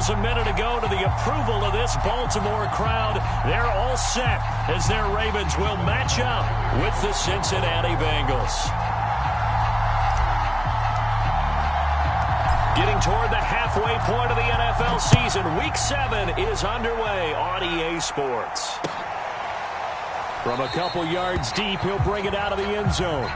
signals a minute ago to the approval of this Baltimore crowd. They're all set as their Ravens will match up with the Cincinnati Bengals. Getting toward the halfway point of the NFL season, Week 7 is underway on EA Sports. From a couple yards deep, he'll bring it out of the end zone.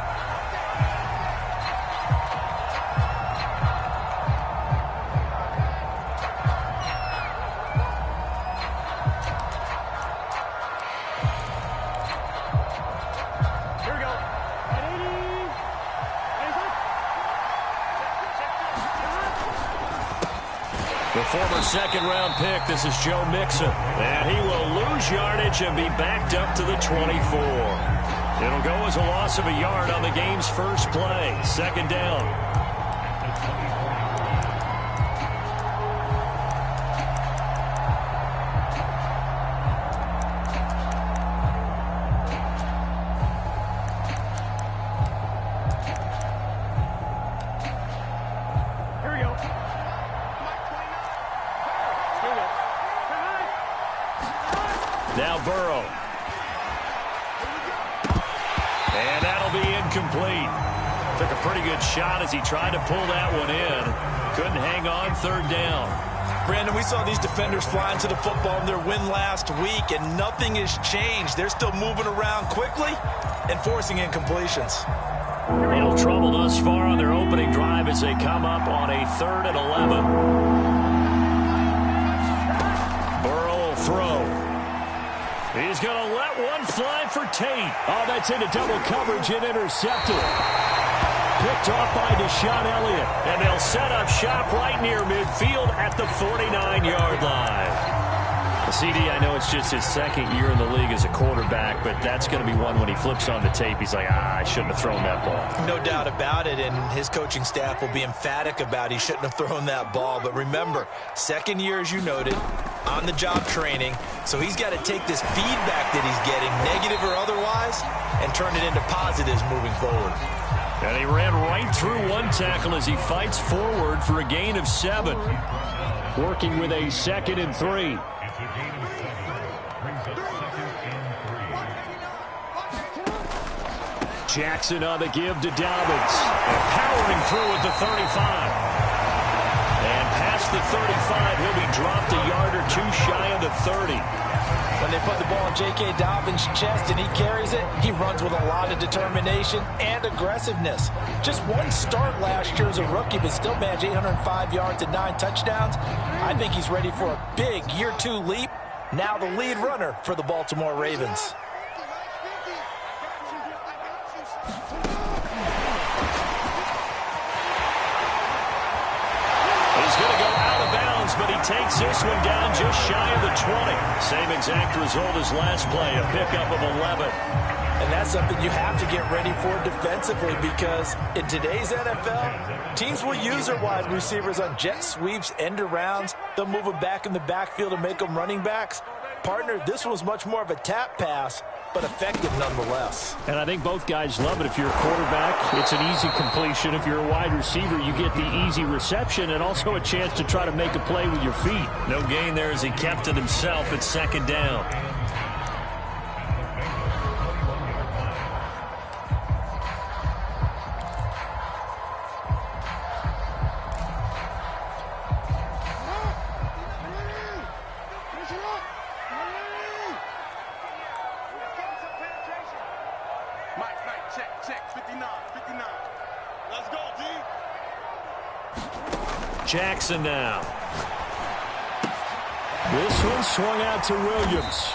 The former second-round pick, this is Joe Mixon. And he will lose yardage and be backed up to the 24. It'll go as a loss of a yard on the game's first play. Second down. Now Burrow. And that'll be incomplete. Took a pretty good shot as he tried to pull that one in. Couldn't hang on. Third down. Brandon, we saw these defenders flying to the football in their win last week, and nothing has changed. They're still moving around quickly and forcing incompletions. Real trouble thus far on their opening drive as they come up on a 3rd and 11. Burrow will throw. He's going to let one fly for Tate. Oh, that's into double coverage and intercepted. Picked off by Deshaun Elliott. And they'll set up shop right near midfield at the 49-yard line. CD, I know it's just his second year in the league as a quarterback, but that's going to be one when he flips on the tape. He's like, I shouldn't have thrown that ball. No doubt about it, and his coaching staff will be emphatic about he shouldn't have thrown that ball. But remember, second year, as you noted, on-the-job training, so he's got to take this feedback that he's getting, negative or otherwise, and turn it into positives moving forward. And he ran right through one tackle as he fights forward for a gain of 7. Working with a 2nd and 3. Jackson on the give to Dobbins. And powering through at the 35. And past the 35, he'll be dropped a yard or two shy of the 30. When they put the ball in J.K. Dobbins' chest and he carries it, he runs with a lot of determination and aggressiveness. Just one start last year as a rookie, but still managed 805 yards and 9 touchdowns. I think he's ready for a big year 2 leap. Now the lead runner for the Baltimore Ravens. But he takes this one down just shy of the 20. Same exact result as last play, a pickup of 11. And that's something you have to get ready for defensively, because in today's NFL, teams will use their wide receivers on jet sweeps, end arounds. They'll move them back in the backfield and make them running backs. Partner, this was much more of a tap pass, but effective nonetheless. And I think both guys love it. If you're a quarterback, it's an easy completion. If you're a wide receiver, you get the easy reception and also a chance to try to make a play with your feet. No gain there as he kept it himself at 2nd down. Jackson now. This one swung out to Williams.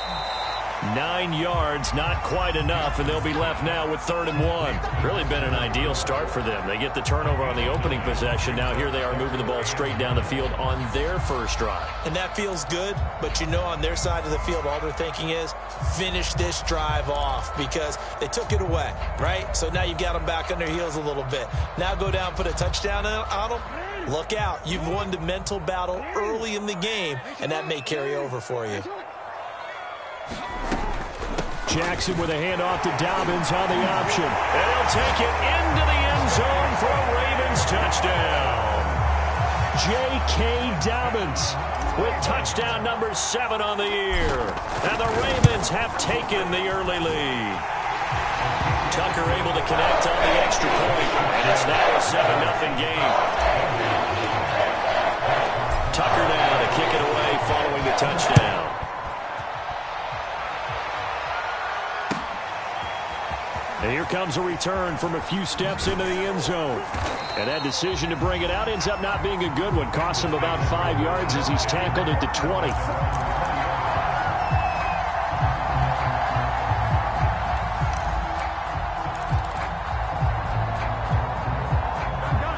9 yards, not quite enough, and they'll be left now with 3rd and 1. Really been an ideal start for them. They get the turnover on the opening possession. Now here they are moving the ball straight down the field on their first drive. And that feels good, but you know on their side of the field, all they're thinking is finish this drive off, because they took it away, right? So now you've got them back on their heels a little bit. Now go down, put a touchdown on them. Look out. You've won the mental battle early in the game, and that may carry over for you. Jackson with a handoff to Dobbins on the option. And he'll take it into the end zone for a Ravens touchdown. J.K. Dobbins with touchdown number 7 on the year. And the Ravens have taken the early lead. Tucker able to connect on the extra point, and it's now a 7-0 game. Tucker now to kick it away following the touchdown. And here comes a return from a few steps into the end zone. And that decision to bring it out ends up not being a good one. Costs him about 5 yards as he's tackled at the 20.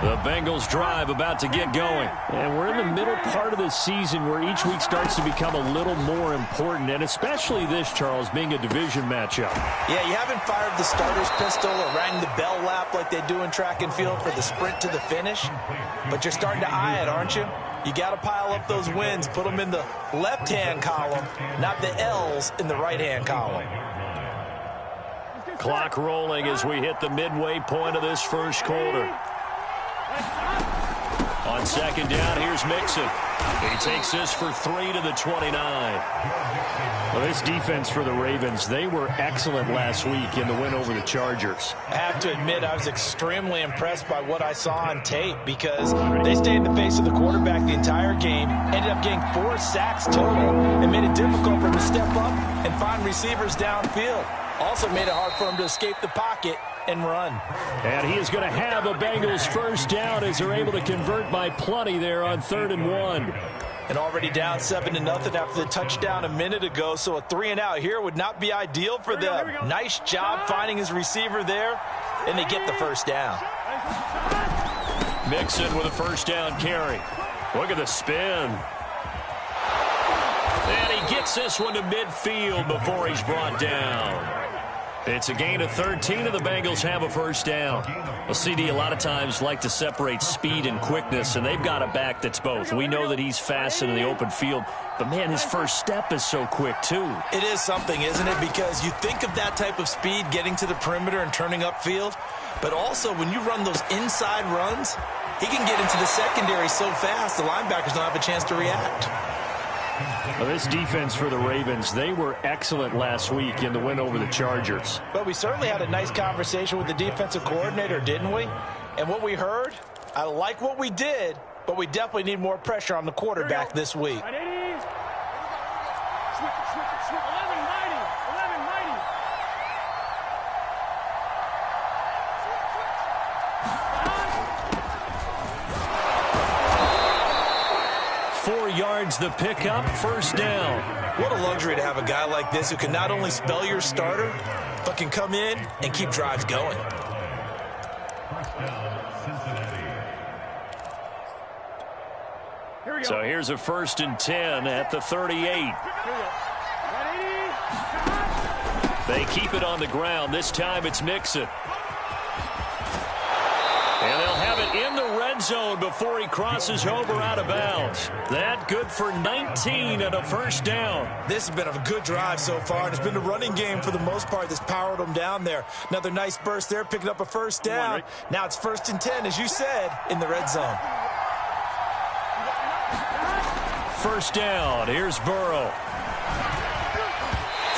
The Bengals drive about to get going. And we're in the middle part of the season where each week starts to become a little more important, and especially this, Charles, being a division matchup. Yeah, you haven't fired the starter's pistol or rang the bell lap like they do in track and field for the sprint to the finish, but you're starting to eye it, aren't you? You got to pile up those wins, put them in the left-hand column, not the L's in the right-hand column. Clock rolling as we hit the midway point of this first quarter. On second down, here's Mixon. He takes this for 3 to the 29. Well, this defense for the Ravens, they were excellent last week in the win over the Chargers. I have to admit, I was extremely impressed by what I saw on tape because they stayed in the face of the quarterback the entire game, ended up getting 4 sacks total, and made it difficult for him to step up and find receivers downfield. Also made it hard for him to escape the pocket and run. And he is going to have a Bengals first down as they're able to convert by plenty there on 3rd and 1. And already down 7-0 after the touchdown a minute ago, so a 3-and-out here would not be ideal for them. Nice job finding his receiver there, and they get the first down. Mixon with a first down carry. Look at the spin. And he gets this one to midfield before he's brought down. It's a gain of 13, and the Bengals have a first down. Well, CD, a lot of times like to separate speed and quickness, and they've got a back that's both. We know that he's fast in the open field, but, man, his first step is so quick, too. It is something, isn't it? Because you think of that type of speed getting to the perimeter and turning upfield, but also when you run those inside runs, he can get into the secondary so fast the linebackers don't have a chance to react. Well, this defense for the Ravens, they were excellent last week in the win over the Chargers. But we certainly had a nice conversation with the defensive coordinator, didn't we? And what we heard, I like what we did, but we definitely need more pressure on the quarterback this week. The pickup, first down. What a luxury to have a guy like this who can not only spell your starter, but can come in and keep drives going. So here's a 1st and 10 at the 38. They keep it on the ground. This time it's Mixon. And they'll have it in the red zone before he crosses over out of bounds. That good for 19 and a first down. This has been a good drive so far, and it's been a running game for the most part that's powered them down there. Another nice burst there, picking up a first down. Now it's 1st and 10, as you said, in the red zone. First down, here's Burrow.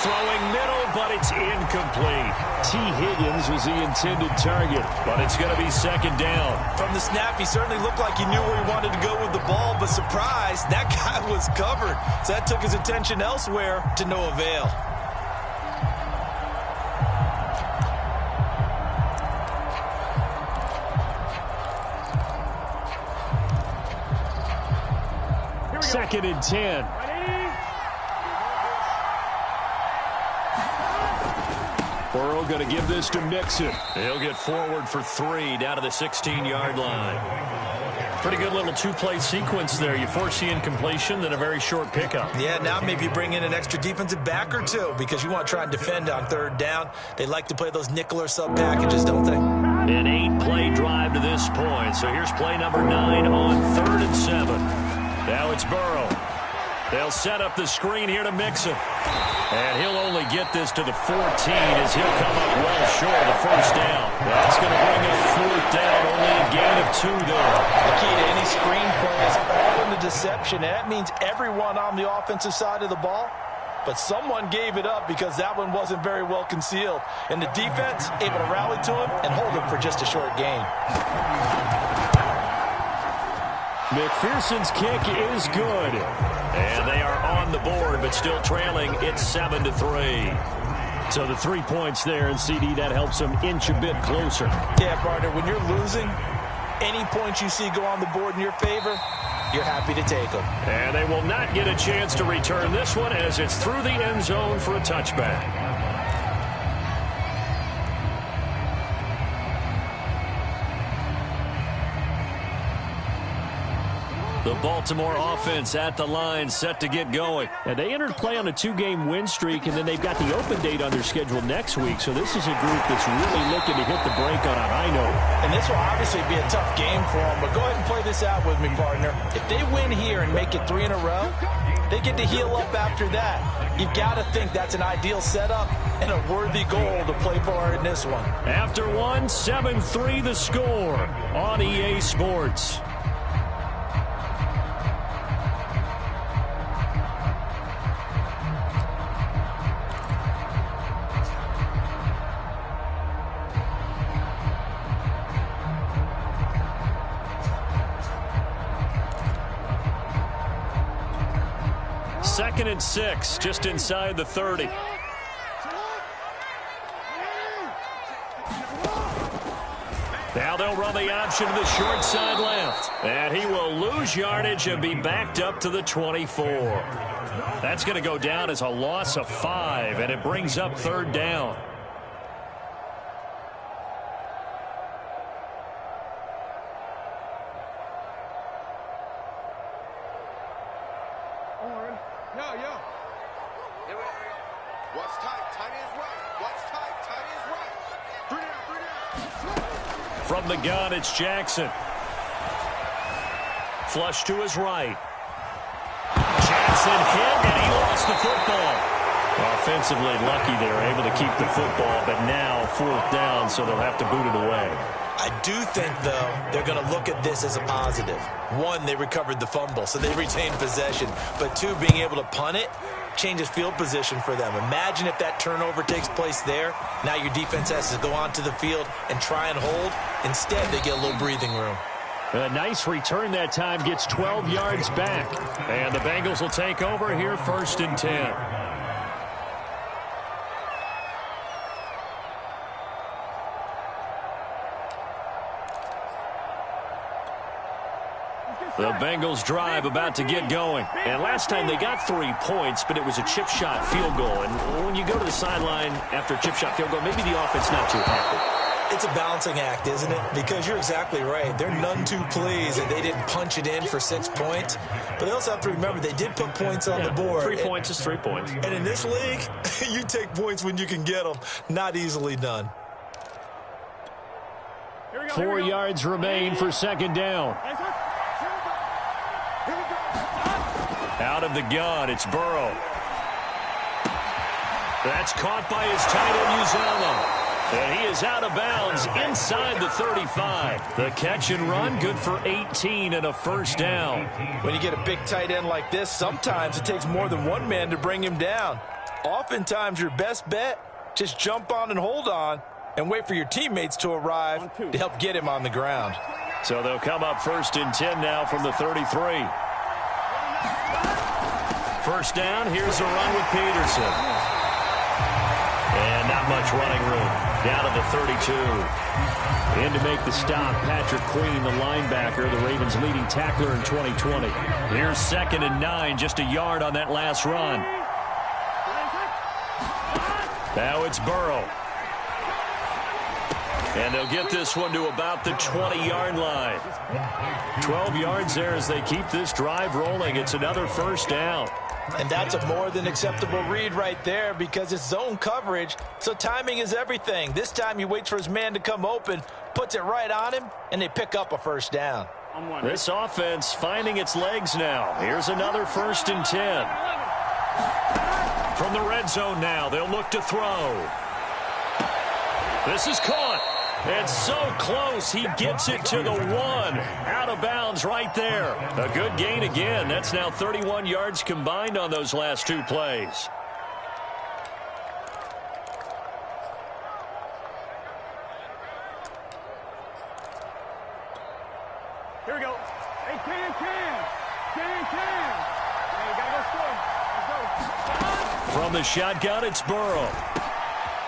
Throwing middle, but it's incomplete. T. Higgins was the intended target, but it's going to be 2nd down. From the snap, he certainly looked like he knew where he wanted to go with the ball, but surprise, that guy was covered. So that took his attention elsewhere to no avail. Second and 10. Burrow going to give this to Mixon. He'll get forward for 3 down to the 16-yard line. Pretty good little 2-play sequence there. You force the incompletion, then a very short pickup. Yeah, now maybe you bring in an extra defensive back or two because you want to try and defend on 3rd down. They like to play those nickel or sub packages, don't they? An 8-play drive to this point. So here's play number 9 on 3rd and 7. Now it's Burrow. They'll set up the screen here to mix him. And he'll only get this to the 14 as he'll come up well short of the first down. That's going to bring up fourth down, only a gain of 2 there. The key to any screen play is all in the deception. And that means everyone on the offensive side of the ball. But someone gave it up because that one wasn't very well concealed. And the defense able to rally to him and hold him for just a short gain. McPherson's kick is good. And they are on the board, but still trailing. It's 7-3. So the 3 points there, and CD, that helps them inch a bit closer. Yeah, partner, when you're losing, any points you see go on the board in your favor, you're happy to take them. And they will not get a chance to return this one as it's through the end zone for a touchback. The Baltimore offense at the line, set to get going. And they entered play on a 2-game win streak, and then they've got the open date on their schedule next week. So this is a group that's really looking to hit the break on a high note. And this will obviously be a tough game for them, but go ahead and play this out with me, partner. If they win here and make it 3 in a row, they get to heal up after that. You've got to think that's an ideal setup and a worthy goal to play for in this one. After one, 7-3 the score on EA Sports. Second and 6, just inside the 30. Now they'll run the option to the short side left. And he will lose yardage and be backed up to the 24. That's going to go down as a loss of 5, and it brings up third down. From the gun, it's Jackson. Flush to his right. Jackson hit, and he lost the football. Offensively lucky they were able to keep the football, but now fourth down, so they'll have to boot it away. I do think, though, they're going to look at this as a positive. One, they recovered the fumble, so they retained possession. But two, being able to punt it changes field position for them. Imagine if that turnover takes place there. Now your defense has to go onto the field and try and hold. Instead, they get a little breathing room. A nice return that time, gets 12 yards back. And the Bengals will take over here, 1st and 10. The Bengals drive about to get going. And last time they got 3 points, but it was a chip shot field goal. And when you go to the sideline after a chip shot field goal, maybe the offense not too happy. It's a balancing act, isn't it? Because you're exactly right. They're none too pleased that they didn't punch it in for 6 points. But they also have to remember they did put points on the board. 3 points is 3 points. And in this league, you take points when you can get them. Not easily done. 4 yards remain for second down. Out of the gun, it's Burrow. That's caught by his tight end, Uzomah. And he is out of bounds inside the 35. The catch and run, good for 18 and a first down. When you get a big tight end like this, sometimes it takes more than one man to bring him down. Oftentimes, your best bet, just jump on and hold on and wait for your teammates to arrive to help get him on the ground. So they'll come up 1st and 10 now from the 33. First down, here's a run with Peterson. And not much running room. Down to the 32. In to make the stop, Patrick Queen, the linebacker, the Ravens' leading tackler in 2020. Here's 2nd and 9, just a yard on that last run. Now it's Burrow. And they'll get this one to about the 20-yard line. 12 yards there as they keep this drive rolling. It's another first down. And that's a more than acceptable read right there because it's zone coverage, so timing is everything. This time he waits for his man to come open, puts it right on him, and they pick up a first down. This offense finding its legs now. Here's another 1st and 10. From the red zone now, they'll look to throw. This is caught. It's so close, he gets it to the 1. Out of bounds right there. A good gain again. That's now 31 yards combined on those last 2 plays. Here we go. Hey, Can. Hey, you gotta go score. Let's go. From the shotgun, it's Burrow.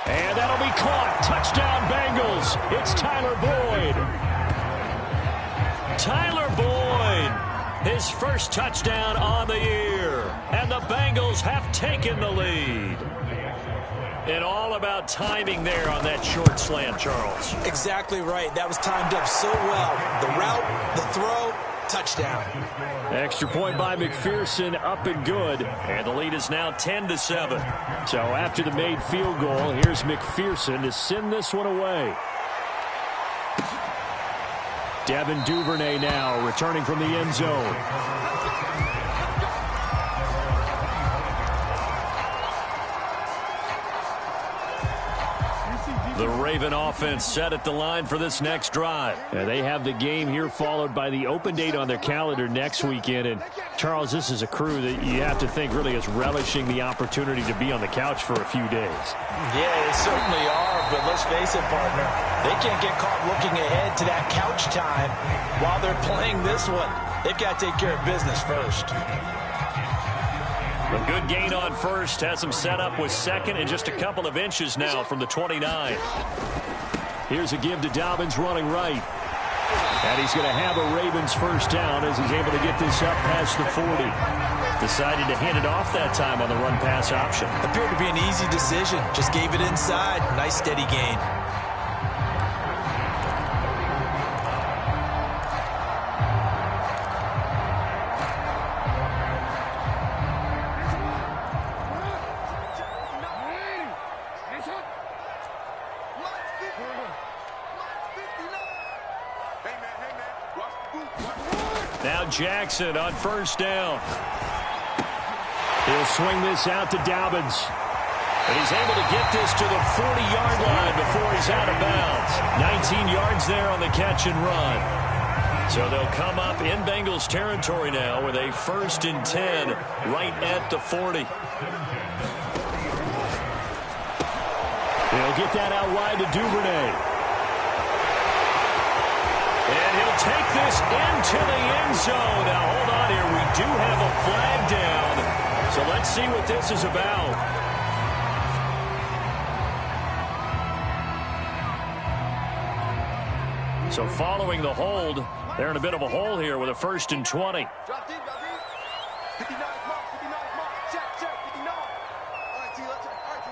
And that'll be caught. Touchdown, Bengals. It's Tyler Boyd. Tyler Boyd, his first touchdown on the year. And the Bengals have taken the lead. And all about timing there on that short slant, Charles. Exactly right. That was timed up so well. The route, the throw, touchdown. Extra point by McPherson, up and good. And the lead is now 10-7. So after the made field goal, here's McPherson to send this one away. Devin Duvernay now returning from the end zone. The Raven offense set at the line for this next drive. And they have the game here followed by the open date on their calendar next weekend. And, Charles, this is a crew that you have to think really is relishing the opportunity to be on the couch for a few days. Yeah, they certainly are. But let's face it, partner, they can't get caught looking ahead to that couch time while they're playing this one. They've got to take care of business first. A good gain on first has him set up with second and just a couple of inches now from the 29. Here's a give to Dobbins running right. And he's going to have a Ravens first down as he's able to get this up past the 40. Decided to hand it off that time on the run-pass option. Appeared to be an easy decision. Just gave it inside. Nice steady gain. Now Jackson on first down. He'll swing this out to Dobbins. And he's able to get this to the 40-yard line before he's out of bounds. 19 yards there on the catch and run. So they'll come up in Bengals territory now with a 1st and 10 right at the 40. They'll get that out wide to Duvernay. And he'll take this into the end zone. Now, hold on here. We do have a flag down. So let's see what this is about. So following the hold, they're in a bit of a hole here with a 1st and 20. Drop deep, drop deep. 59 mark, 59 mark. Check, 59. All right, T, let's check. All right,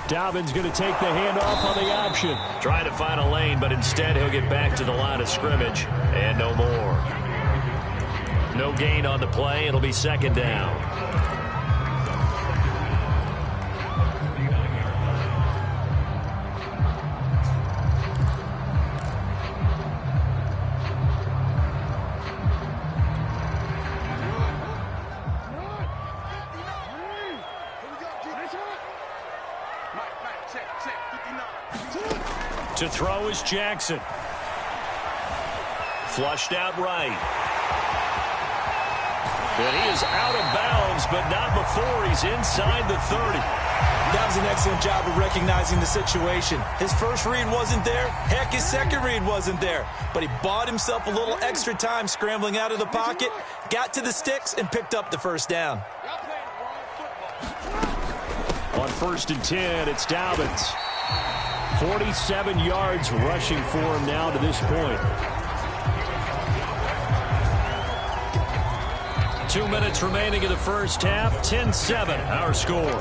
T. Dobbins going to take the handoff on the option. Trying to find a lane, but instead he'll get back to the line of scrimmage. And no more. No gain on the play. It'll be 2nd down. To throw is Jackson. Flushed out right. And he is out of bounds, but not before he's inside the 30. That was an excellent job of recognizing the situation. His first read wasn't there. Heck, his second read wasn't there. But he bought himself a little extra time scrambling out of the pocket, got to the sticks, and picked up the first down. On 1st and 10, it's Dobbins. 47 yards rushing for him now to this point. 2 minutes remaining in the first half. 10-7, our score.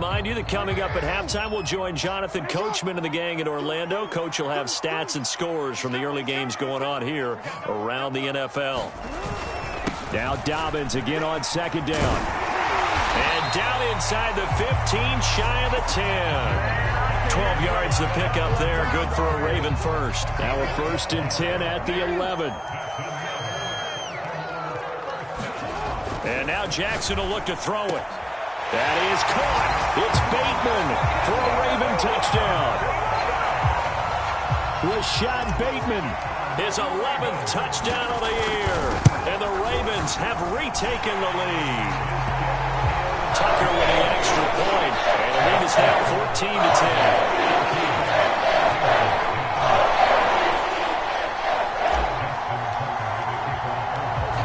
remind you that coming up at halftime, we'll join Jonathan Coachman and the gang in Orlando. Coach will have stats and scores from the early games going on here around the NFL. Now Dobbins again on second down. And down inside the 15, shy of the 10. 12 yards to pick up there. Good for a Raven first. Now we're 1st and 10 at the 11. And now Jackson will look to throw it. That is caught. It's Bateman for a Raven touchdown. Rashad Bateman, his 11th touchdown of the year. And the Ravens have retaken the lead. Tucker with an extra point. And the lead is now 14 to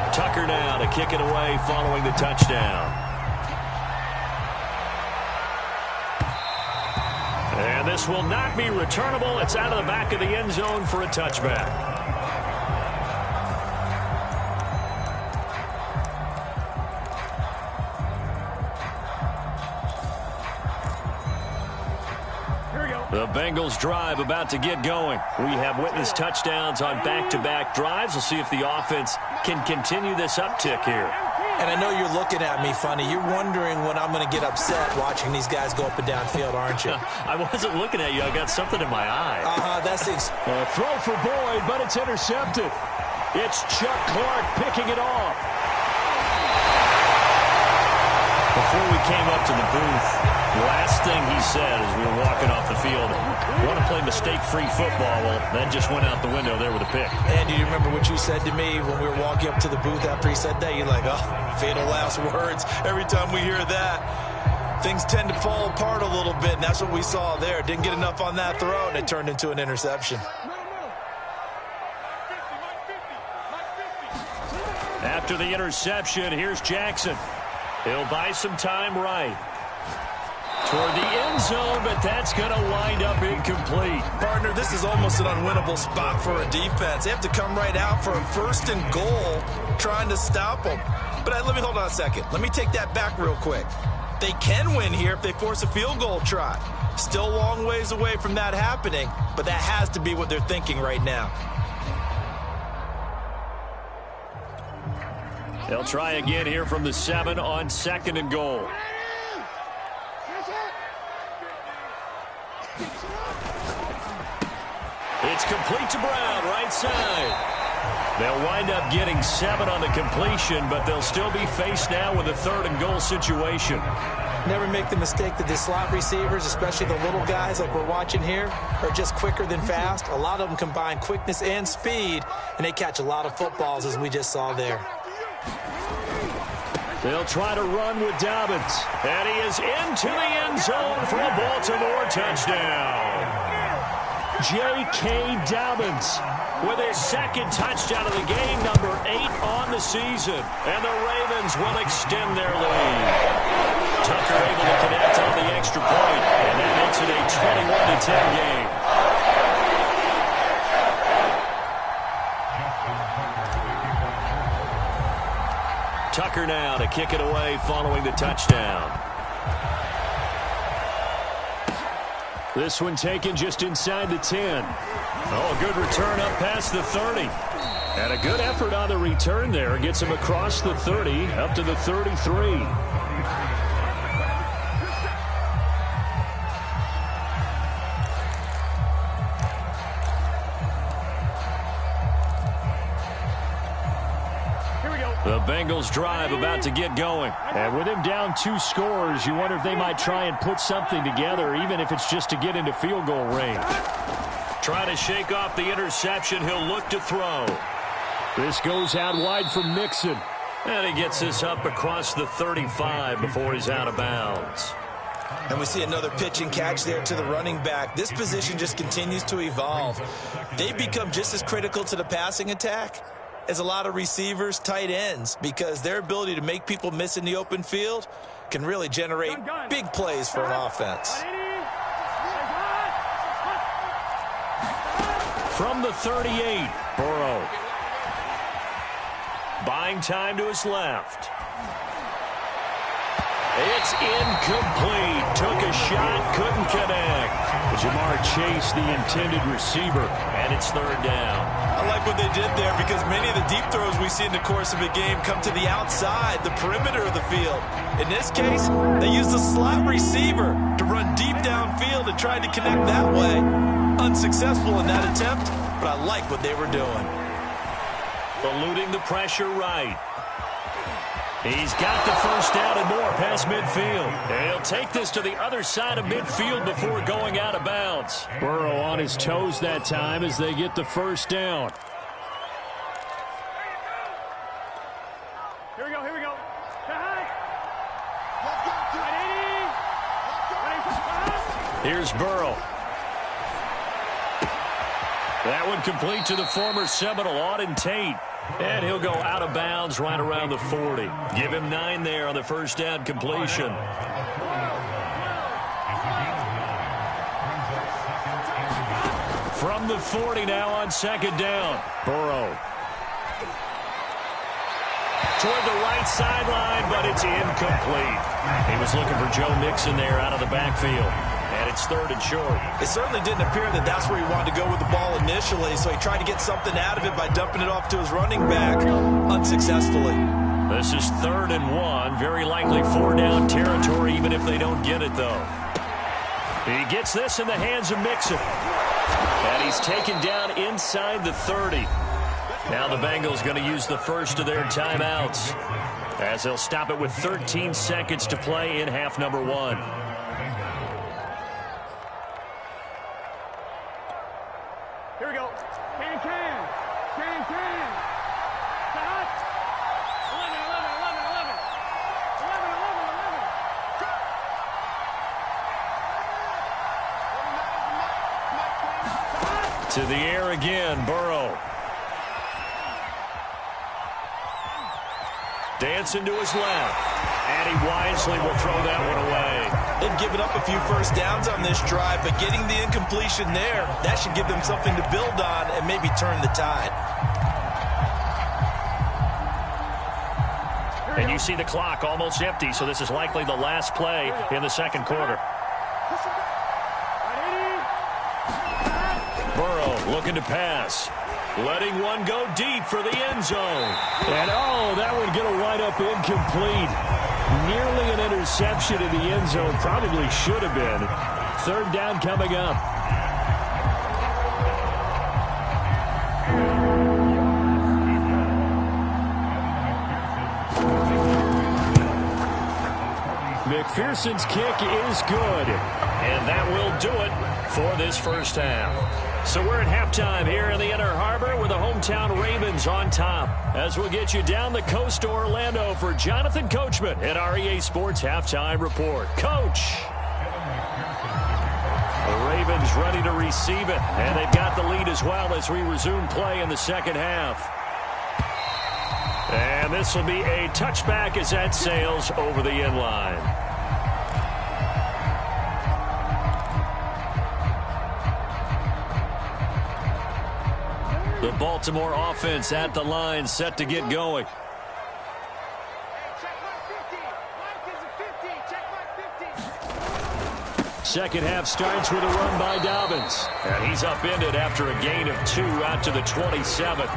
10. Tucker now to kick it away following the touchdown. And this will not be returnable. It's out of the back of the end zone for a touchback. The Bengals drive about to get going. We have witnessed touchdowns on back-to-back drives. We'll see if the offense can continue this uptick here. And I know you're looking at me funny. You're wondering when I'm going to get upset watching these guys go up and down field, aren't you? I wasn't looking at you. I got something in my eye. That's throw for Boyd, but it's intercepted. It's Chuck Clark picking it off. Before we came up to the booth, the last thing he said as we were walking off the field, want to play mistake-free football. Well, that just went out the window there with a pick. And do you remember what you said to me when we were walking up to the booth after he said that? You're like, oh, fatal last words. Every time we hear that, things tend to fall apart a little bit, and that's what we saw there. Didn't get enough on that throw, and it turned into an interception. After the interception, here's Jackson. He'll buy some time right. Toward the end zone, but that's going to wind up incomplete. Partner, this is almost an unwinnable spot for a defense. They have to come right out for a 1st and goal trying to stop them. But let me hold on a second. Let me take that back real quick. They can win here if they force a field goal try. Still a long ways away from that happening, but that has to be what they're thinking right now. They'll try again here from the 7 on 2nd and goal. It's complete to Brown, right side. They'll wind up getting 7 on the completion, but they'll still be faced now with a 3rd and goal situation. Never make the mistake that the slot receivers, especially the little guys like we're watching here, are just quicker than fast. A lot of them combine quickness and speed, and they catch a lot of footballs, as we just saw there. They'll try to run with Dobbins. And he is into the end zone for a Baltimore touchdown. J.K. Dobbins with his 2nd touchdown of the game, number 8 on the season. And the Ravens will extend their lead. Tucker able to connect on the extra point, and that makes it a 21-10 game. Tucker now to kick it away following the touchdown. This one taken just inside the 10. Oh, a good return up past the 30. And a good effort on the return there. Gets him across the 30 up to the 33. The Bengals drive about to get going. And with him down 2 scores, you wonder if they might try and put something together, even if it's just to get into field goal range. Trying to shake off the interception. He'll look to throw. This goes out wide for Mixon. And he gets this up across the 35 before he's out of bounds. And we see another pitch and catch there to the running back. This position just continues to evolve. They've become just as critical to the passing attack as a lot of receivers, tight ends, because their ability to make people miss in the open field can really generate big plays for an offense. From the 38, Burrow. Buying time to his left. It's incomplete. Took a shot, couldn't connect. Jamar Chase, the intended receiver, and it's third down. I like what they did there because many of the deep throws we see in the course of a game come to the outside, the perimeter of the field. In this case, they used a slot receiver to run deep downfield and tried to connect that way. Unsuccessful in that attempt, but I like what they were doing. Eluding the pressure right. He's got the first down and more past midfield. And he'll take this to the other side of midfield before going out of bounds. Burrow on his toes that time as they get the first down. Here we go, here we go. Here's Burrow. That one complete to the former Seminole, Auden Tate. And he'll go out of bounds right around the 40. Give him 9 there on the first down completion. From the 40 now on second down. Burrow. Toward the right sideline, but it's incomplete. He was looking for Joe Mixon there out of the backfield. And it's third and short. It certainly didn't appear that that's where he wanted to go with the ball initially, so he tried to get something out of it by dumping it off to his running back unsuccessfully. This is 3rd and 1. Very likely 4-down territory, even if they don't get it, though. He gets this in the hands of Mixon. And he's taken down inside the 30. Now the Bengals going to use the first of their timeouts as they'll stop it with 13 seconds to play in half number 1. Here we go. Can. Stop. 11. To the air again, Burrow. Dancing to his left. And he wisely will throw that one away. They've given up a few first downs on this drive, but getting the incompletion there, that should give them something to build on and maybe turn the tide. And you see the clock almost empty, so this is likely the last play in the second quarter. Burrow looking to pass. Letting one go deep for the end zone. And, that one going to wind up incomplete. Nearly an interception in the end zone. Probably should have been. Third down coming up. McPherson's kick is good. And that will do it for this first half. So we're at halftime here in the Inner Harbor with the hometown Ravens on top. As we'll get you down the coast to Orlando for Jonathan Coachman at our EA Sports Halftime Report. Coach! The Ravens ready to receive it, and they've got the lead as well as we resume play in the second half. And this will be a touchback as that sails over the end line. The Baltimore offense at the line, set to get going. Second half starts with a run by Dobbins. And he's upended after a gain of 2 out to the 27.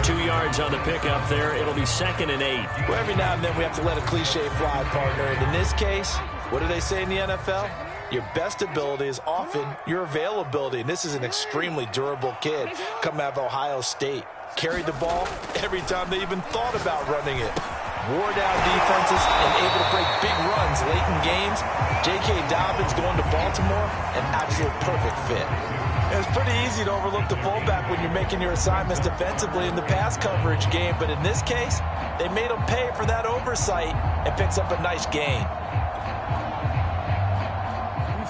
2 yards on the pickup there. It'll be 2nd and 8. Well, every now and then we have to let a cliche fly, partner. And in this case, what do they say in the NFL? Your best ability is often your availability. And this is an extremely durable kid coming out of Ohio State. Carried the ball every time they even thought about running it. Wore down defenses and able to break big runs late in games. J.K. Dobbins going to Baltimore, an absolute perfect fit. It's pretty easy to overlook the fullback when you're making your assignments defensively in the pass coverage game. But in this case, they made him pay for that oversight and picks up a nice gain.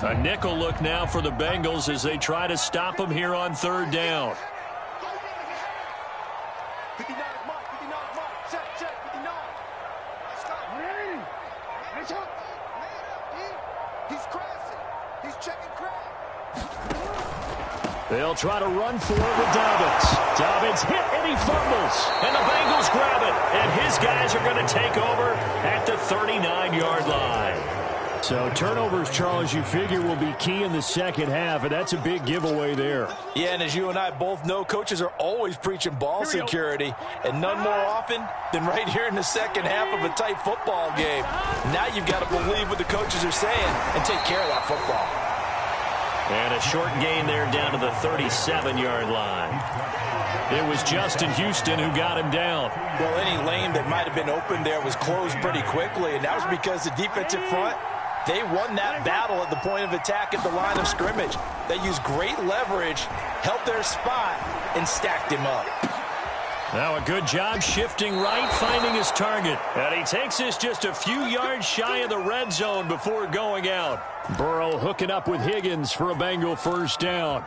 A nickel look now for the Bengals as they try to stop him here on third down. 59 mark, 59 mark, check, 59. Stop. He's crashing. He's checking crash. They'll try to run for it with Dobbins. Dobbins hit and he fumbles. And the Bengals grab it. And his guys are going to take over at the 39-yard line. So turnovers, Charles, you figure will be key in the second half, and that's a big giveaway there. Yeah, and as you and I both know, coaches are always preaching ball security, and none more often than right here in the second half of a tight football game. Now you've got to believe what the coaches are saying and take care of that football. And a short gain there down to the 37-yard line. It was Justin Houston who got him down. Well, any lane that might have been open there was closed pretty quickly, and that was because the defensive front, they won that battle at the point of attack at the line of scrimmage. They used great leverage, held their spot, and stacked him up. Now a good job shifting right, finding his target. And he takes this just a few yards shy of the red zone before going out. Burrow hooking up with Higgins for a Bengal first down.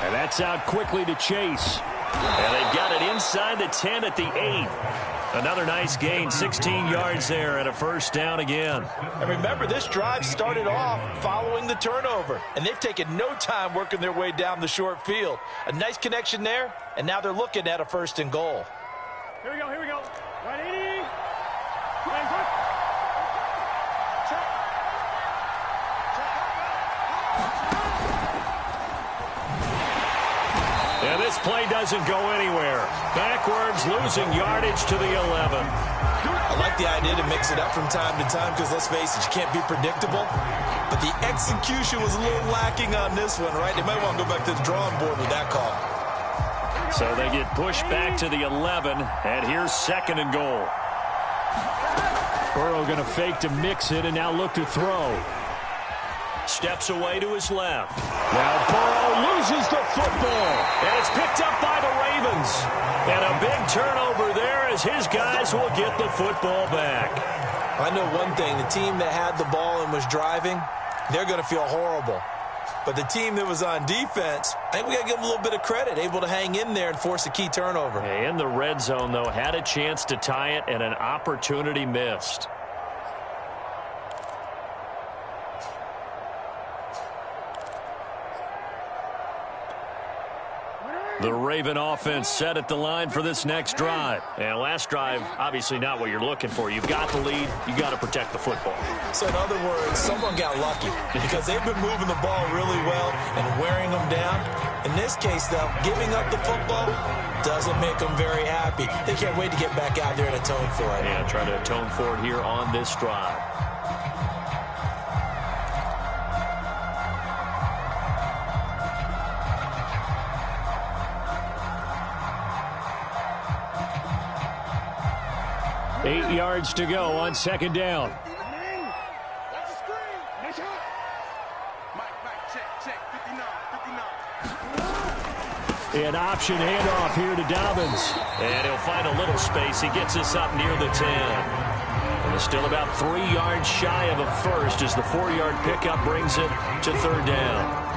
And that's out quickly to Chase. And they've got it inside the 10 at the 8. Another nice gain, 16 yards there, and a first down again. And remember, this drive started off following the turnover, and they've taken no time working their way down the short field. A nice connection there, and now they're looking at a 1st and goal. Here we go, here we go. Right, 80. And this play doesn't go anywhere. Backwards, losing yardage to the 11. I like the idea to mix it up from time to time because, let's face it, you can't be predictable. But the execution was a little lacking on this one, right? They might want to go back to the drawing board with that call. So they get pushed back to the 11, and here's 2nd and goal. Burrow going to fake to mix it and now look to throw. Steps away to his left. Now Burrow loses the football. And it's picked up by the Ravens. And a big turnover there as his guys will get the football back. I know one thing. The team that had the ball and was driving, they're going to feel horrible. But the team that was on defense, I think we got to give them a little bit of credit, able to hang in there and force a key turnover. In the red zone, though, had a chance to tie it and an opportunity missed. The Raven offense set at the line for this next drive. And last drive, obviously not what you're looking for. You've got the lead. You've got to protect the football. So in other words, someone got lucky because they've been moving the ball really well and wearing them down. In this case, though, giving up the football doesn't make them very happy. They can't wait to get back out there and atone for it. Yeah, try to atone for it here on this drive. Eight yards to go on 2nd down. That's a screen. Mike, check. 59. An option handoff here to Dobbins. And he'll find a little space. He gets us up near the 10. And it's still about 3 yards shy of a first as the 4-yard pickup brings it to 3rd down.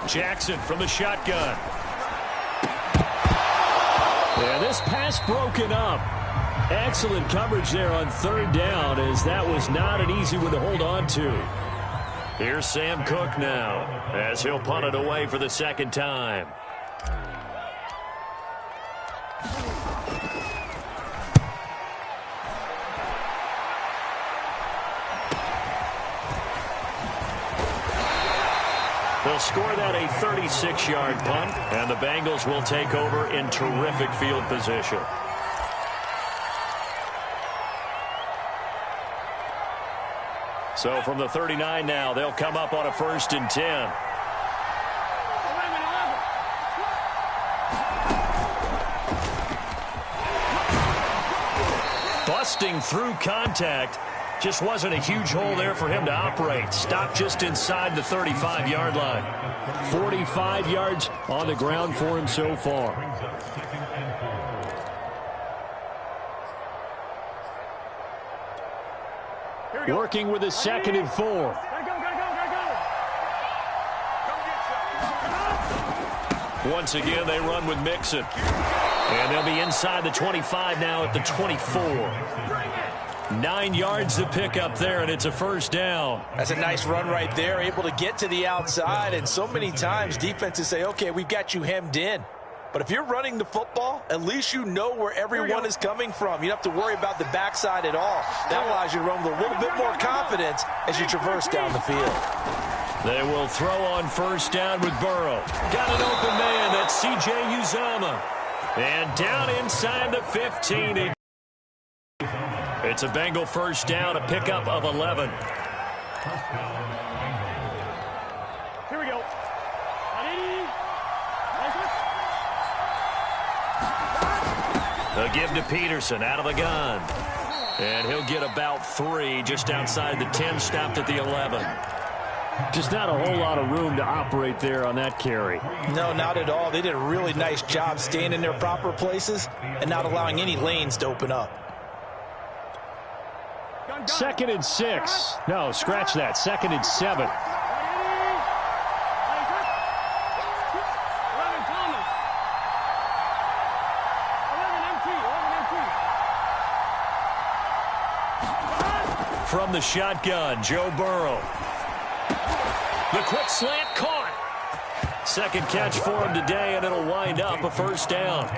Jackson from the shotgun. Yeah, this pass broken up. Excellent coverage there on 3rd down as that was not an easy one to hold on to. Here's Sam Cook now as he'll punt it away for the 2nd time. They'll score that a 36-yard punt, and the Bengals will take over in terrific field position. So from the 39 now, they'll come up on a 1st and 10. Busting through contact. Just wasn't a huge hole there for him to operate. Stopped just inside the 35-yard line. 45 yards on the ground for him so far. Working with a 2nd and 4. Once again, they run with Mixon. And they'll be inside the 25 now at the 24. 9 yards to pick up there, and it's a first down. That's a nice run right there, able to get to the outside. And so many times defenses say, okay, we've got you hemmed in. But if you're running the football, at least you know where everyone is coming from. You don't have to worry about the backside at all. That allows you to run with a little bit more confidence as you traverse down the field. They will throw on first down with Burrow. Got an open man. That's C.J. Uzomah. And down inside the 15. It's a Bengal first down, a pickup of 11. Here we go. They'll give to Peterson out of the gun. And he'll get about 3 just outside the 10, stopped at the 11. Just not a whole lot of room to operate there on that carry. No, not at all. They did a really nice job staying in their proper places and not allowing any lanes to open up. 2nd and 6. No, scratch that. 2nd and 7. From the shotgun, Joe Burrow. The quick slant caught. Second catch for him today, and it'll wind up a first down.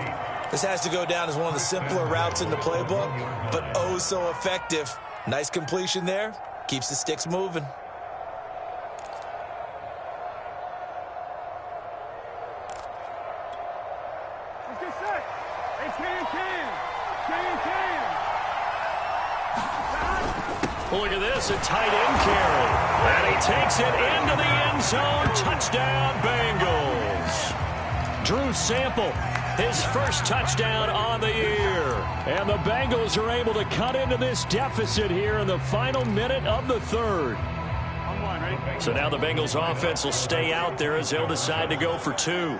This has to go down as one of the simpler routes in the playbook, but oh so effective. Nice completion there. Keeps the sticks moving. Let's get set. Hey, can. Look at this, a tight end carry. And he takes it into the end zone. Touchdown, Bengals. Drew Sample, his first touchdown on the year. And the Bengals are able to cut into this deficit here in the final minute of the third. So now the Bengals offense will stay out there as they'll decide to go for 2.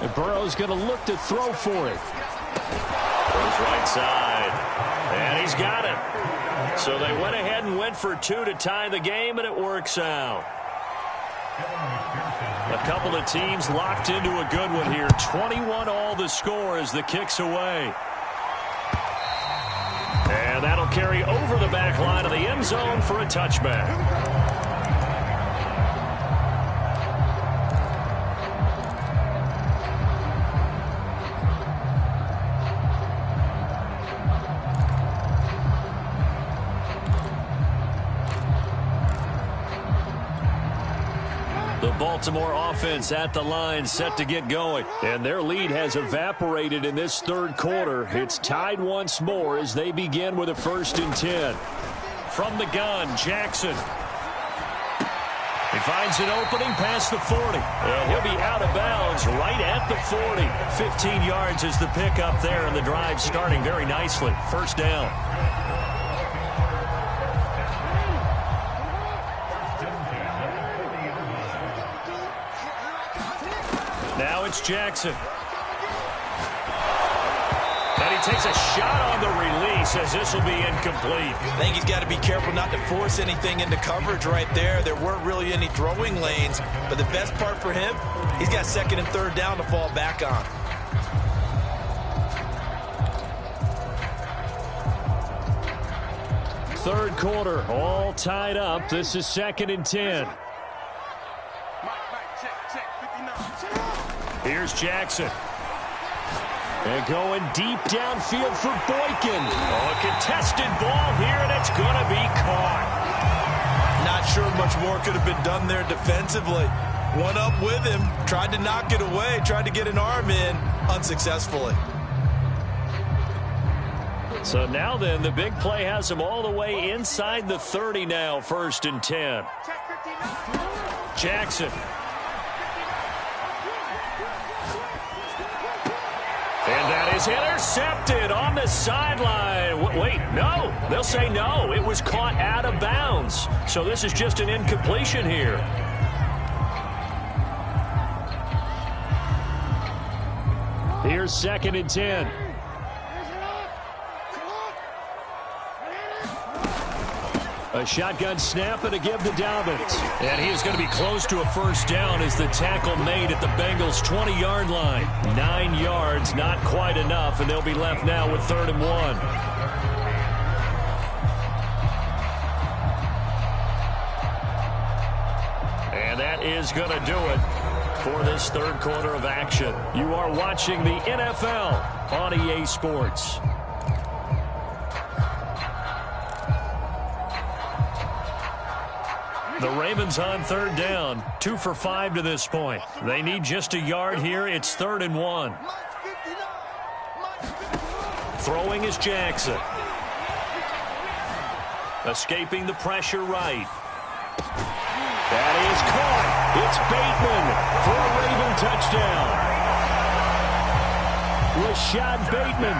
And Burrow's going to look to throw for it. Goes right side. And he's got it. So they went ahead and went for 2 to tie the game, and it works out. A couple of teams locked into a good one here. 21 all the score as the kick's away. And that'll carry over the back line of the end zone for a touchback. Baltimore offense at the line, set to get going. And their lead has evaporated in this third quarter. It's tied once more as they begin with a 1st and 10. From the gun, Jackson. He finds an opening past the 40. And he'll be out of bounds right at the 40. 15 yards is the pickup there, and the drive starting very nicely. First down. Now it's Jackson. And he takes a shot on the release as this will be incomplete. I think he's got to be careful not to force anything into coverage right there. There weren't really any throwing lanes, but the best part for him, he's got 2nd and 3rd down to fall back on. Third quarter, all tied up. This is 2nd and 10. Here's Jackson. And going deep downfield for Boykin. Oh, a contested ball here, and it's going to be caught. Not sure much more could have been done there defensively. One up with him, tried to knock it away, tried to get an arm in, unsuccessfully. So now then, the big play has him all the way inside the 30 now, 1st and 10. Jackson. And that is is intercepted on the sideline. Wait, no. They'll say no. It was caught out of bounds. So this is just an incompletion here. Here's 2nd and 10. A shotgun snap and a give to Dobbins. And he is going to be close to a first down as the tackle made at the Bengals' 20-yard line. 9 yards, not quite enough, and they'll be left now with 3rd and 1. And that is going to do it for this 3rd quarter of action. You are watching the NFL on EA Sports. The Ravens on 3rd down, 2 for 5 to this point. They need just a yard here. It's 3rd and 1. Throwing is Jackson. Escaping the pressure right. That is caught. It's Bateman for a Raven touchdown. Rashad Bateman,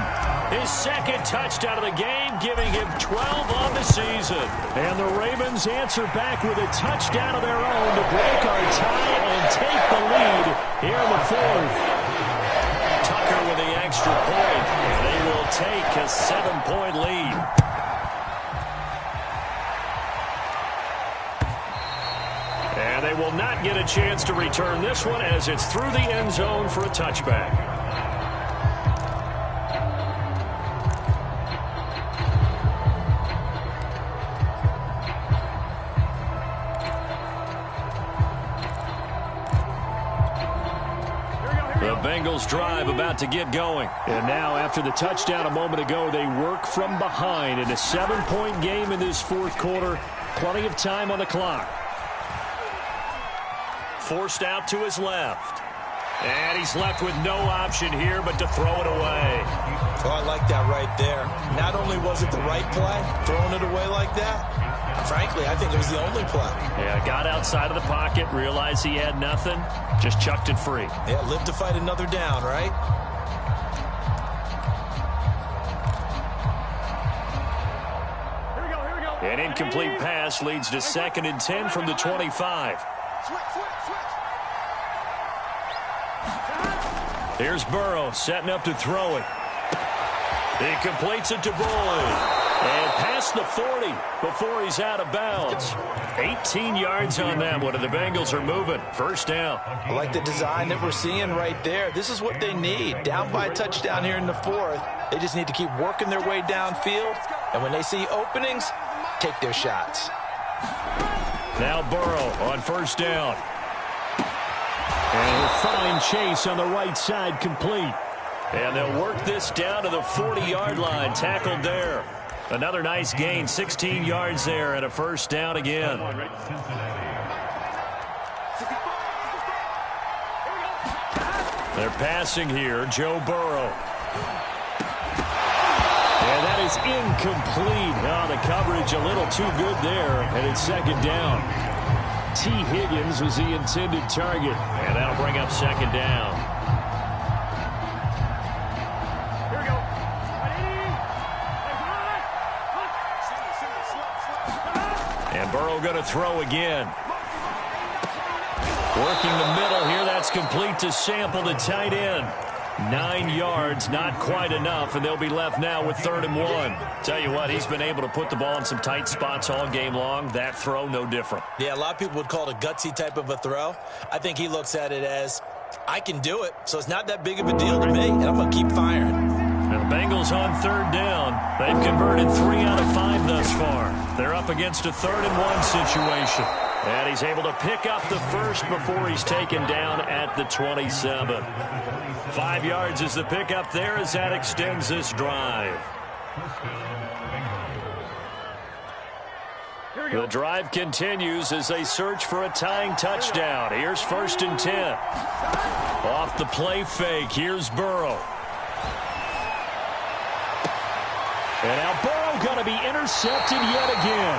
his 2nd touchdown of the game, giving him 12 on the season. And the Ravens answer back with a touchdown of their own to break our tie and take the lead here in the 4th. Tucker with the extra point, and they will take a 7-point lead. And they will not get a chance to return this one as it's through the end zone for a touchback. Bengals drive about to get going. And now, after the touchdown a moment ago, they work from behind in a 7-point game in this 4th quarter. Plenty of time on the clock. Forced out to his left. And he's left with no option here but to throw it away. Oh, I like that right there. Not only was it the right play, throwing it away like that, frankly, I think it was the only play. Yeah, got outside of the pocket, realized he had nothing, just chucked it free. Yeah, live to fight another down, right? Here we go. An incomplete pass leads to 2nd and 10 from the 25. Here's Burrow setting up to throw it. He completes it to Boyd. And past the 40 before he's out of bounds. 18 yards on that one, and the Bengals are moving. First down. I like the design that we're seeing right there. This is what they need. Down by a touchdown here in the 4th. They just need to keep working their way downfield. And when they see openings, take their shots. Now Burrow on first down. And a fine chase on the right side complete. And they'll work this down to the 40-yard line. Tackled there. Another nice gain, 16 yards there, and a first down again. They're passing here, Joe Burrow. And that is incomplete. Oh, the coverage a little too good there, and it's 2nd down. T. Higgins was the intended target, and that'll bring up 2nd down. Burrow going to throw again. Working the middle here. That's complete to Sample, the tight end. 9 yards, not quite enough, and they'll be left now with 3rd and 1. Tell you what, he's been able to put the ball in some tight spots all game long. That throw, no different. Yeah, a lot of people would call it a gutsy type of a throw. I think he looks at it as, I can do it, so it's not that big of a deal to me, and I'm going to keep firing. And the Bengals on 3rd down. They've converted 3 out of 5 thus far. They're up against a 3rd and 1 situation. And he's able to pick up the first before he's taken down at the 27. 5 yards is the pickup there as that extends this drive. The drive continues as they search for a tying touchdown. Here's 1st and 10. Off the play fake, here's Burrow. And now Burrow going to be intercepted yet again.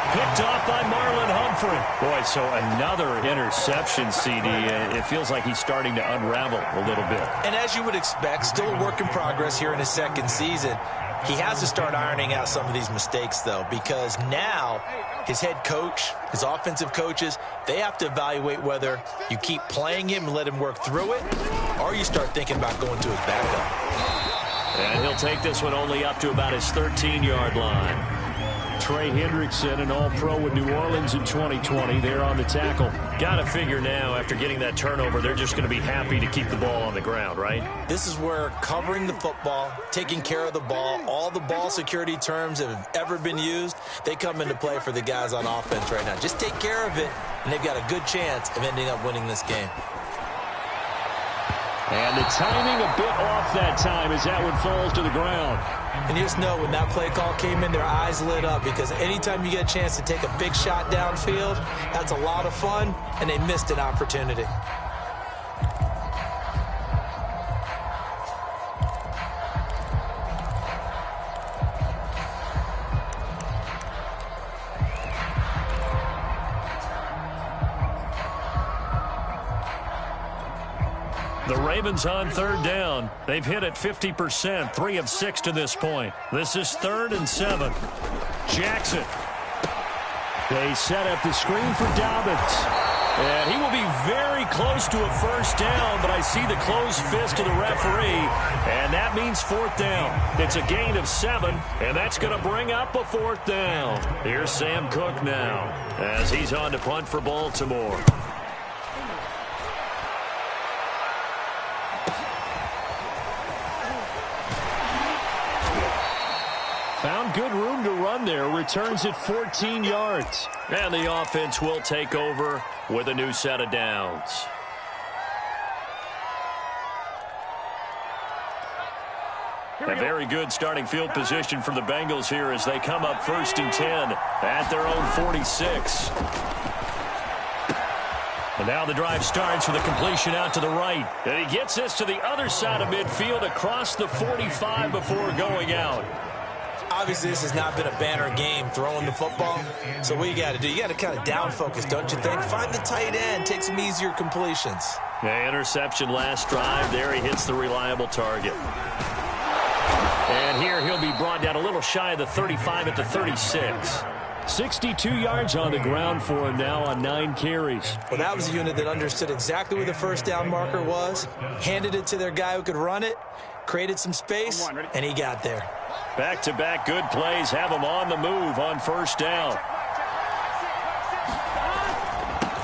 Picked off by Marlon Humphrey. Boy, so another interception, CD. It feels like he's starting to unravel a little bit. And as you would expect, still a work in progress here in his second season. He has to start ironing out some of these mistakes, though, because now his head coach, his offensive coaches, they have to evaluate whether you keep playing him and let him work through it, or you start thinking about going to his backup. And he'll take this one only up to about his 13-yard line. Trey Hendrickson, an All-Pro with New Orleans in 2020. They're on the tackle. Got to figure now, after getting that turnover, they're just going to be happy to keep the ball on the ground, right? This is where covering the football, taking care of the ball, all the ball security terms that have ever been used, they come into play for the guys on offense right now. Just take care of it, and they've got a good chance of ending up winning this game. And the timing a bit off that time as that one falls to the ground. And you just know when that play call came in, their eyes lit up, because anytime you get a chance to take a big shot downfield, that's a lot of fun, and they missed an opportunity. The Ravens on third down. They've hit it 50%, 3 of 6 to this point. This is 3rd and 7. Jackson. They set up the screen for Dobbins. And he will be very close to a first down, but I see the closed fist of the referee, and that means 4th down. It's a gain of 7, and that's going to bring up a 4th down. Here's Sam Cook now as he's on to punt for Baltimore. Found good room to run there. Returns at 14 yards. And the offense will take over with a new set of downs. A very good starting field position for the Bengals here as they come up 1st and 10 at their own 46. And now the drive starts with a completion out to the right. And he gets this to the other side of midfield across the 45 before going out. Obviously, this has not been a banner game throwing the football. So what you got to do, you got to kind of down focus, don't you think? Find the tight end, take some easier completions. The interception last drive. There he hits the reliable target. And here he'll be brought down a little shy of the 35 at the 36. 62 yards on the ground for him now on 9 carries. Well, that was a unit that understood exactly where the first down marker was, handed it to their guy who could run it, created some space, and he got there. Back-to-back good plays have him on the move on first down.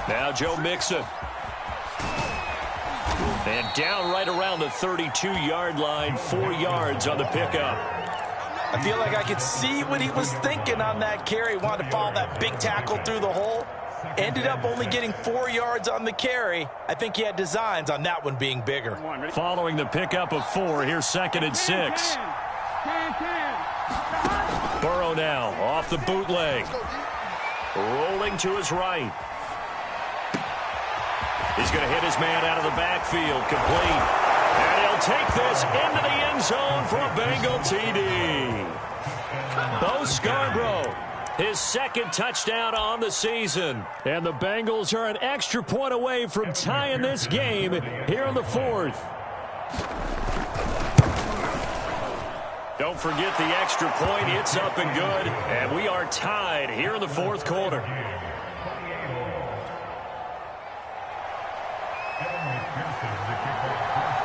Now Joe Mixon. And down right around the 32-yard line, 4 yards on the pickup. I feel like I could see what he was thinking on that carry. Wanted to follow that big tackle through the hole. Ended up only getting 4 yards on the carry. I think he had designs on that one being bigger. Following the pickup of 4, here's 2nd and 6. Burrow now off the bootleg. Rolling to his right. He's going to hit his man out of the backfield. Complete. And he'll take this into the end zone for a Bengal TD. Bo Scarborough, his 2nd touchdown on the season. And the Bengals are an extra point away from tying this game here in the 4th. Don't forget the extra point. It's up and good. And we are tied here in the 4th quarter.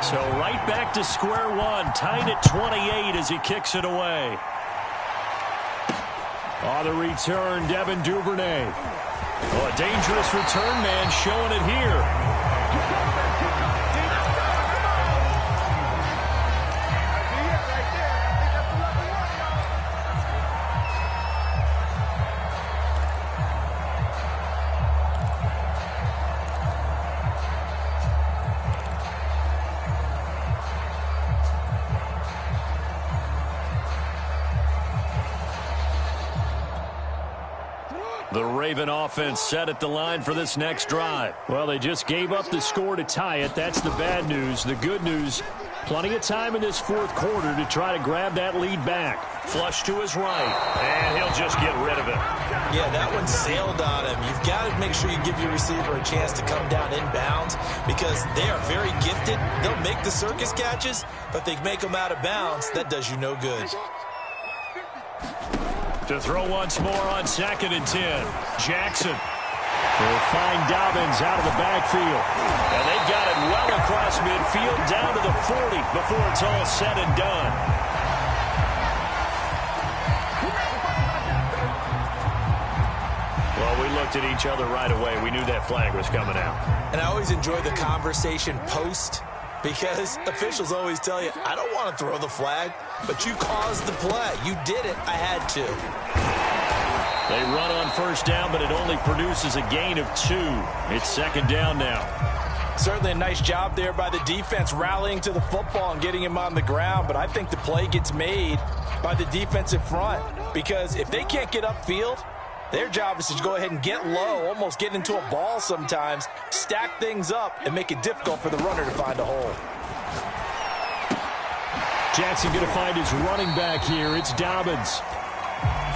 So right back to square one. Tied at 28 as he kicks it away. On the return, Devin Duvernay. Oh, a dangerous return man showing it here. The Raven offense set at the line for this next drive. Well, they just gave up the score to tie it. That's the bad news. The good news, Plenty of time in this fourth quarter to try to grab that lead back. Flush to his right, and he'll just get rid of it. Yeah, that one sailed on him. You've got to make sure you give your receiver a chance to come down inbounds because they are very gifted. They'll make the circus catches, but they make them out of bounds. That does you no good. To throw once more on 2nd and 10. Jackson will find Dobbins out of the backfield. And they've got it well across midfield down to the 40 before it's all said and done. Well, we looked at each other right away. We knew that flag was coming out. And I always enjoy the conversation post because officials always tell you, I don't want to throw the flag, but you caused the play. You did it. I had to. They run on first down, but it only produces a gain of 2. It's 2nd down now. Certainly a nice job there by the defense rallying to the football and getting him on the ground, but I think the play gets made by the defensive front because if they can't get upfield, their job is to go ahead and get low, almost get into a ball sometimes, stack things up, and make it difficult for the runner to find a hole. Jackson going to find his running back here. It's Dobbins.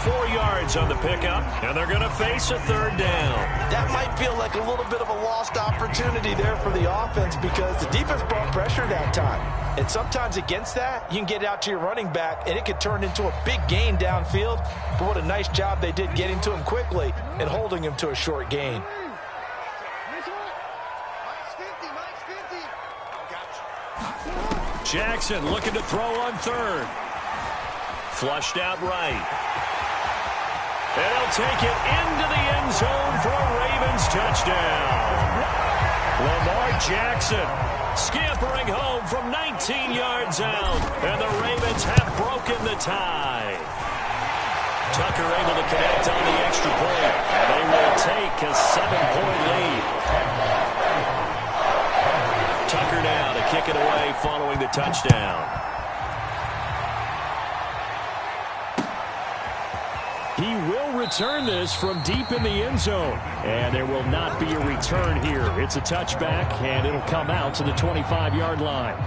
4 yards on the pickup, and they're going to face a 3rd down. That might feel like a little bit of a lost opportunity there for the offense because the defense brought pressure that time. And sometimes against that, you can get out to your running back, and it could turn into a big gain downfield. But what a nice job they did getting to him quickly and holding him to a short gain. Jackson looking to throw on 3rd. Flushed out right. And he'll take it into the end zone for a Ravens touchdown. Lamar Jackson scampering home from 19 yards out. And the Ravens have broken the tie. Tucker able to connect on the extra point. And they will take a 7-point lead. Tucker now to kick it away following the touchdown. He will return this from deep in the end zone. And there will not be a return here. It's a touchback, and it'll come out to the 25-yard line.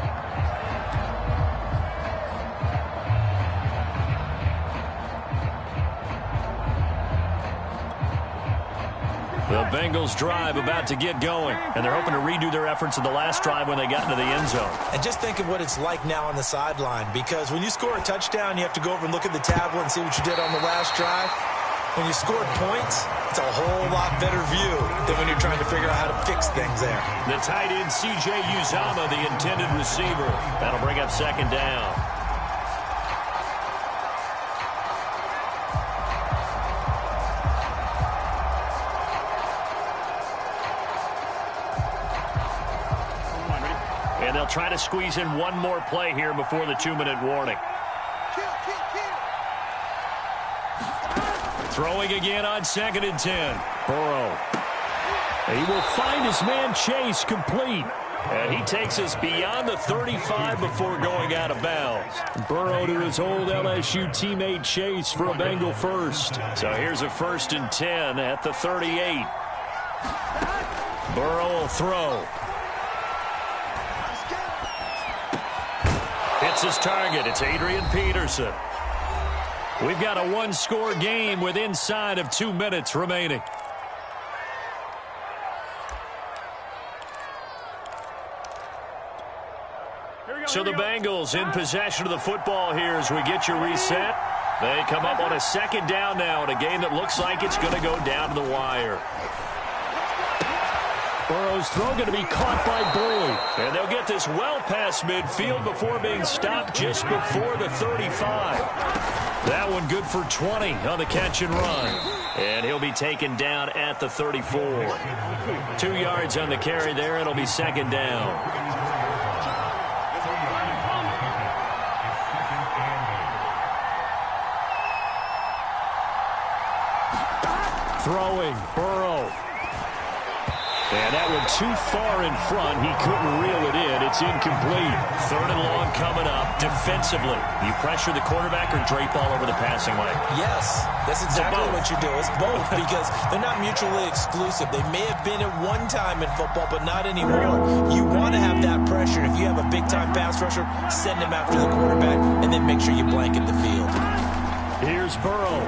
The Bengals drive about to get going, and they're hoping to redo their efforts in the last drive when they got into the end zone. And just think of what it's like now on the sideline, because when you score a touchdown, you have to go over and look at the tablet and see what you did on the last drive. When you scored points, it's a whole lot better view than when you're trying to figure out how to fix things there. The tight end, C.J. Uzomah, the intended receiver. That'll bring up 2nd down. And they'll try to squeeze in one more play here before the 2-minute warning. Throwing again on 2nd and 10. Burrow. He will find his man Chase complete. And he takes us beyond the 35 before going out of bounds. Burrow to his old LSU teammate Chase for a Bengal first. So here's a 1st and 10 at the 38. Burrow will throw. Hits his target. It's Adrian Peterson. We've got a one-score game with inside of 2 minutes remaining. So the Bengals in possession of the football here as we get your reset. They come up on a 2nd down now in a game that looks like it's going to go down to the wire. Burrow's throw going to be caught by Boyd. And they'll get this well past midfield before being stopped just before the 35. That one good for 20 on the catch and run. And he'll be taken down at the 34. 2 yards on the carry there. It'll be 2nd down. Throwing, Burrow. And that one too far in front. He couldn't reel it in. It's incomplete. 3rd and long coming up. Defensively, you pressure the quarterback or drape all over the passing lane? Yes, that's exactly what you do. It's both because they're not mutually exclusive. They may have been at one time in football, but not anymore. You want to have that pressure. If you have a big-time pass rusher, send him after the quarterback, and then make sure you blanket the field. Here's Burrow.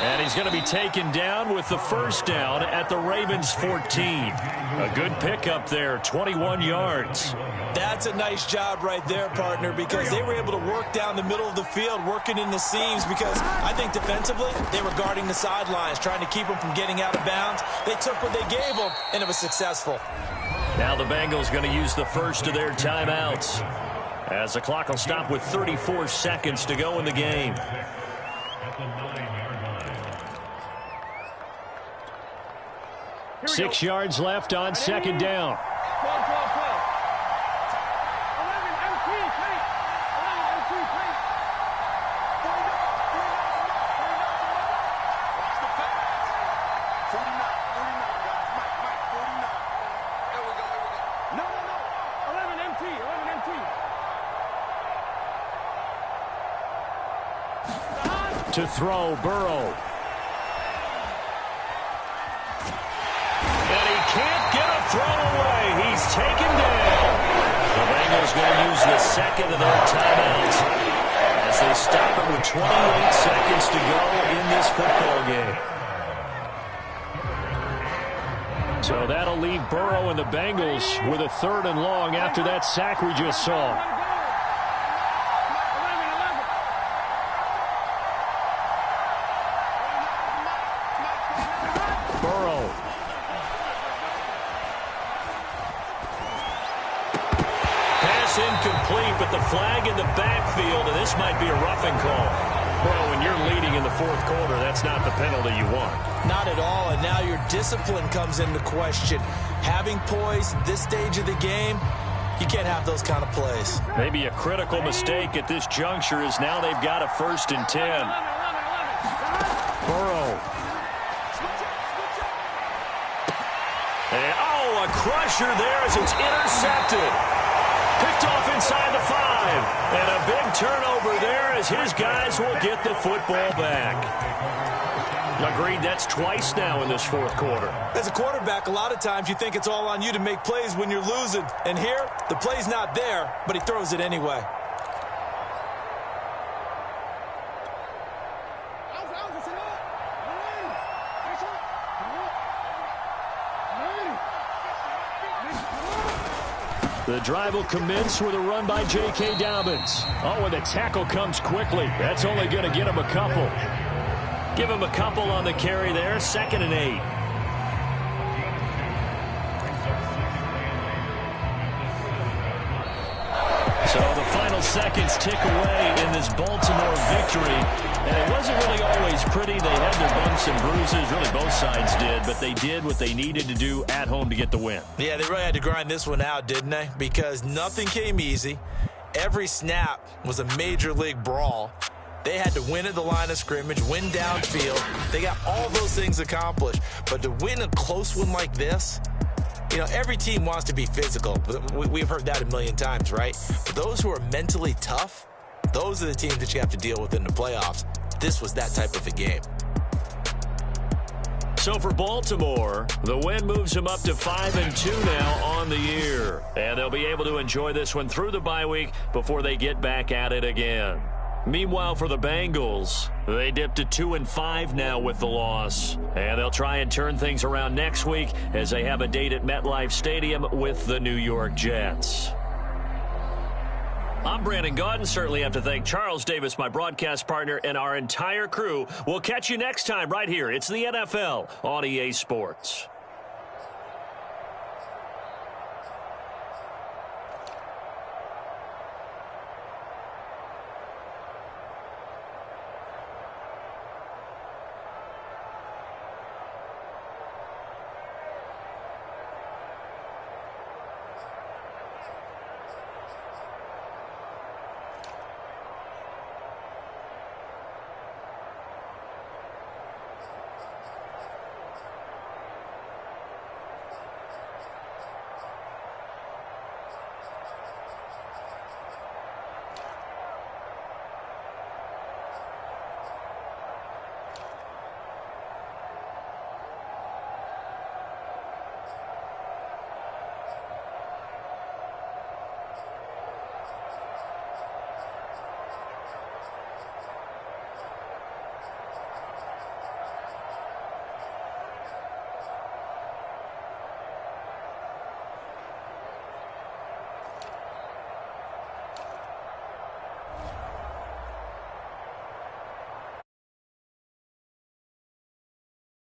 And he's going to be taken down with the first down at the Ravens' 14. A good pickup there, 21 yards. That's a nice job right there, partner, because they were able to work down the middle of the field, working in the seams, because I think defensively they were guarding the sidelines, trying to keep them from getting out of bounds. They took what they gave them, and it was successful. Now the Bengals going to use the first of their timeouts, as the clock will stop with 34 seconds to go in the game. Here we 6 go. yards left on second down. 12, 12, 12. 11, MT, tight. 11, MT, tight. Watch the pass. 49, 49, guys. Mike, 49. There we go, here we go. No, no, no. 11, MT, 11, MT. To throw, Burrow. And he can't get a throw away. He's taken down. The Bengals going to use the second of their timeouts as they stop it with 28 seconds to go in this football game. So that'll leave Burrow and the Bengals with a 3rd and long after that sack we just saw. Burrow. Pass incomplete, but the flag in the backfield, and this might be a roughing call. Bro, when you're leading in the 4th quarter, that's not the penalty you want. Not at all, and now your discipline comes into question. Having poise this stage of the game, you can't have those kind of plays. Maybe a critical mistake at this juncture is now they've got a 1st and 10. Burrow. And, a crusher there as it's intercepted. Picked off inside the 5. And a big turnover there as his guys will get the football back. Agreed, that's twice now in this 4th quarter. As a quarterback, a lot of times you think it's all on you to make plays when you're losing. And here, the play's not there, but he throws it anyway. The drive will commence with a run by J.K. Dobbins. Oh, and the tackle comes quickly. That's only going to get him a couple. Give him a couple on the carry there. 2nd and 8. So the final seconds tick away in this Baltimore victory. And it wasn't really always pretty. They had their bumps and bruises. Really, both sides did. But they did what they needed to do at home to get the win. Yeah, they really had to grind this one out, didn't they? Because nothing came easy. Every snap was a major league brawl. They had to win at the line of scrimmage, win downfield. They got all those things accomplished. But to win a close one like this, you know, every team wants to be physical. We've heard that a million times, right? But those who are mentally tough, those are the teams that you have to deal with in the playoffs. This was that type of a game. So for Baltimore, the win moves them up to 5-2 now on the year. And they'll be able to enjoy this one through the bye week before they get back at it again. Meanwhile, for the Bengals, they dipped to 2-5 now with the loss. And they'll try and turn things around next week as they have a date at MetLife Stadium with the New York Jets. I'm Brandon Gaudin. Certainly have to thank Charles Davis, my broadcast partner, and our entire crew. We'll catch you next time right here. It's the NFL on EA Sports.